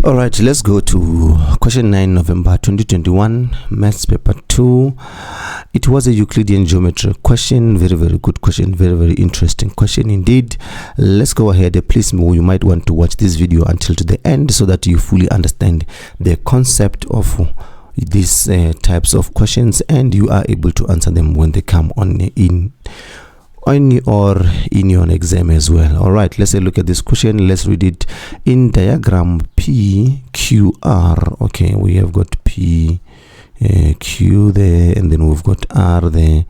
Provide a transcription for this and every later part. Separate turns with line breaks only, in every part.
All right, let's go to question 9 November 2021 maths paper 2. It was a Euclidean geometry question. Very good question, very interesting question indeed. Let's go ahead. Please, you might want to watch this video until to the end so that you fully understand the concept of these types of questions and you are able to answer them when they come on in your exam as well. All right, let's look at this question. Let's read it in diagram PQR. Okay, we have got P Q there, and then we've got R there.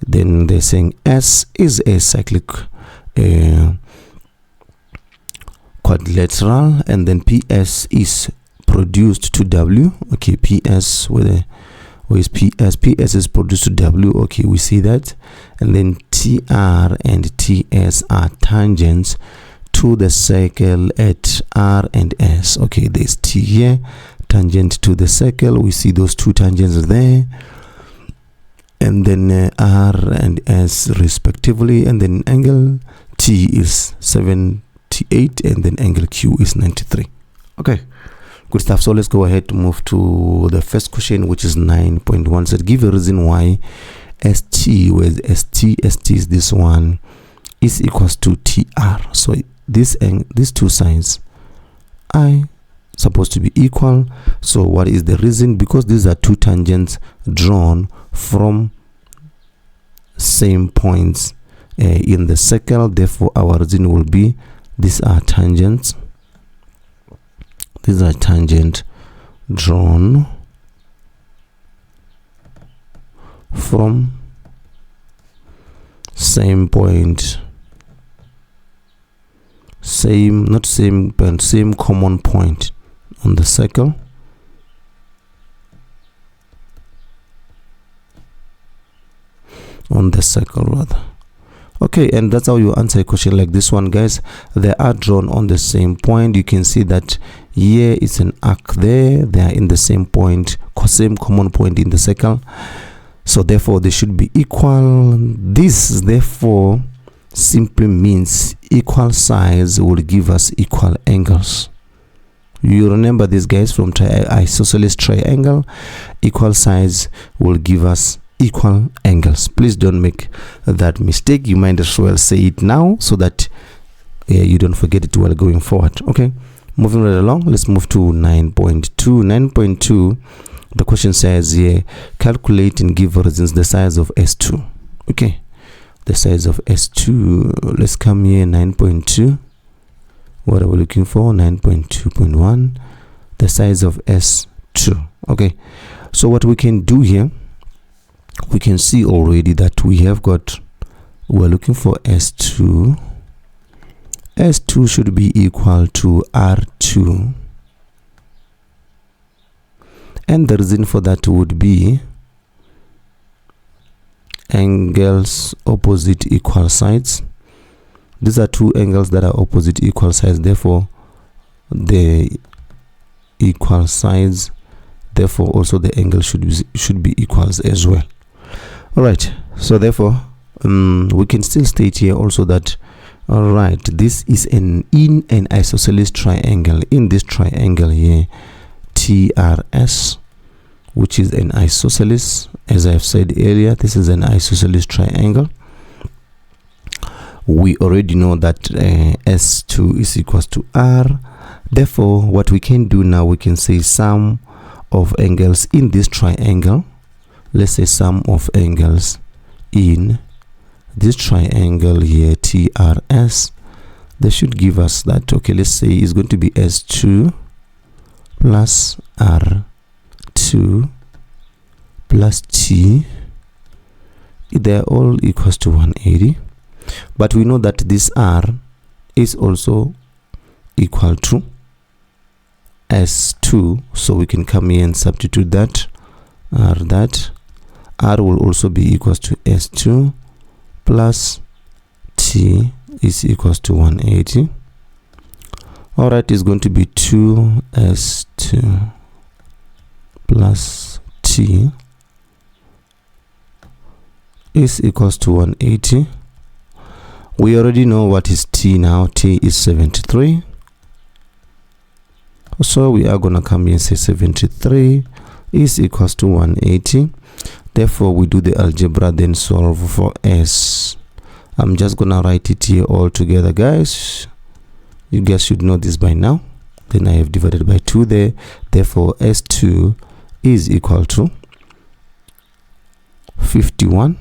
Then they're saying S is a cyclic quadrilateral, and then PS is produced to W. Okay, PS where is PS? PS is produced to W. Okay, we see that. And then TR and TS are tangents to the circle at R and S. Okay, there's T here, tangent to the circle. We see those two tangents there. And then R and S respectively. And then angle T is 78 and then angle Q is 93. Okay. Good stuff. So let's go ahead to move to the first question, which is 9.1. So give a reason why ST, where ST is this one, is equals to TR. So these two sides are supposed to be equal. So what is the reason? Because these are two tangents drawn from same points in the circle. Therefore, our reason will be these are tangents. These are tangent drawn from same point, same common point on the circle. Okay, and that's how you answer a question like this one, guys. They are drawn on the same point. You can see that here is an arc there. They are in the same point, same common point in the circle. So therefore, they should be equal. This therefore simply means equal sides will give us equal angles. You remember this, guys, from isosceles triangle. Equal sides will give us equal angles. Please don't make that mistake. You might as well say it now so that you don't forget it while going forward. Okay, moving right along, let's move to 9.2. 9.2, the question says here, calculate and give reasons the size of S2. Okay, the size of S2. Let's come here. 9.2, what are we looking for? 9.2.1, the size of S2. Okay, so what we can do here, we can see already that we're looking for S2. S2 should be equal to R2, and the reason for that would be angles opposite equal sides. These are two angles that are opposite equal sides, therefore the equal sides, therefore also the angle should be equals as well. All right, so therefore we can still state here also that, all right, this is in an isosceles triangle. In this triangle here, TRS, which is an isosceles, as I've said earlier, this is an isosceles triangle. We already know that S2 is equals to R. Therefore, what we can do now, we can say sum of angles in this triangle. Let's say sum of angles in this triangle here, TRS, they should give us that. Okay, let's say it's going to be S2 plus R2 plus T. They're all equals to 180, but we know that this R is also equal to S2, so we can come here and substitute that. R will also be equals to S2 plus T is equals to 180. All right, it's going to be 2S2 plus T is equals to 180. We already know what is T now. T is 73. So we are gonna come here and say 73 is equals to 180. Therefore we do the algebra, then solve for s. I'm just gonna write it here all together, guys. You guys should know this by now. Then I have divided by 2 there. Therefore s2 is equal to 51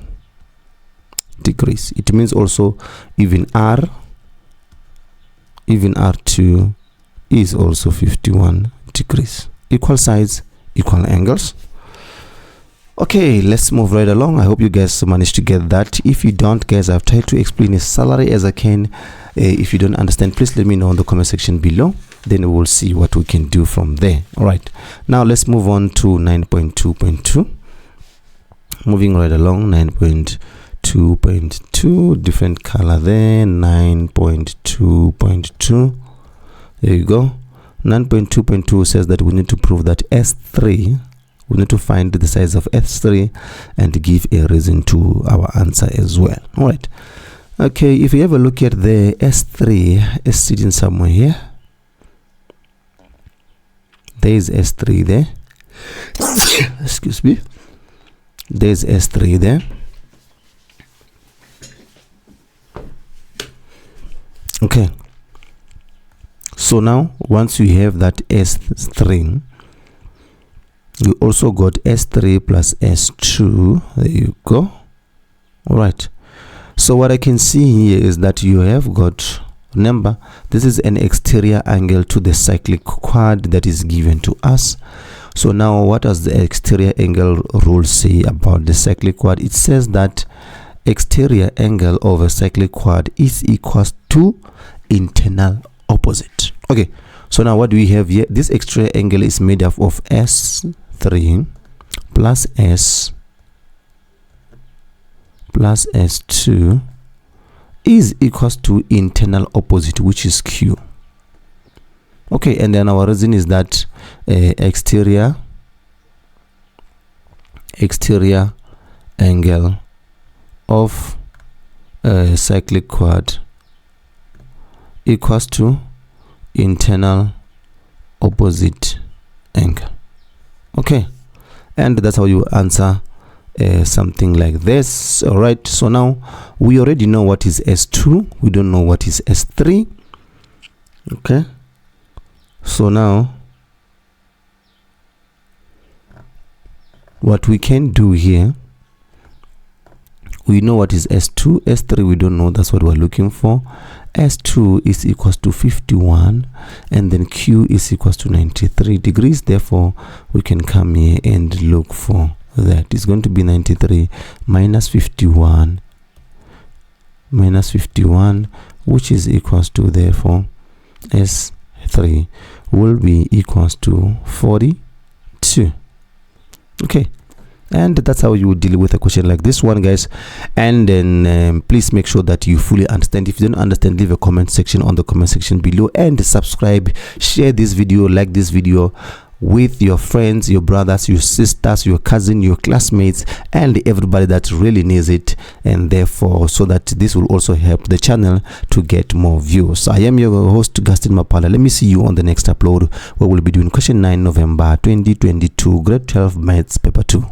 degrees. It means also even r2 is also 51 degrees. Equal sides, equal angles. Okay, let's move right along. I hope you guys managed to get that. If you don't, guys, I've tried to explain as thoroughly as I can. If you don't understand, please let me know in the comment section below. Then we will see what we can do from there. All right, now let's move on to 9.2.2. Moving right along, 9.2.2, different color there. 9.2.2. there you go. 9.2.2 says that we need to prove that S3, we need to find the size of S3 and give a reason to our answer as well. All right, okay, if you have a look at the S3 is sitting somewhere here. There is S3 there. Excuse me. There's S3 there. Okay, so now once you have that S3, you also got S3 plus S2. There you go. All right, so what I can see here is that you have got, remember, this is an exterior angle to the cyclic quad that is given to us. So now what does the exterior angle rule say about the cyclic quad? It says that exterior angle of a cyclic quad is equals to internal opposite. Okay, so now what do we have here? This exterior angle is made up of S3 plus S plus S2 is equals to internal opposite, which is Q. Okay, and then our reason is that exterior angle of cyclic quad equals to internal opposite angle. Okay, and that's how you answer something like this. All right, so now we already know what is S2, we don't know what is S3. Okay, so now what we can do here, we know what is S2, S3 we don't know, that's what we're looking for. S2 is equals to 51 and then Q is equals to 93 degrees. Therefore we can come here and look for that. It's going to be 93 minus 51 which is equals to, therefore S3 will be equals to 42. Okay, and that's how you would deal with a question like this one, guys. And then please make sure that you fully understand. If you don't understand, leave a comment section on the comment section below, and subscribe, share this video, like this video with your friends, your brothers, your sisters, your cousin, your classmates, and everybody that really needs it, and therefore so that this will also help the channel to get more views. I am your host, Gaston Mapala. Let me see you on the next upload, where we'll be doing question 9 November 2022 grade 12 maths paper 2.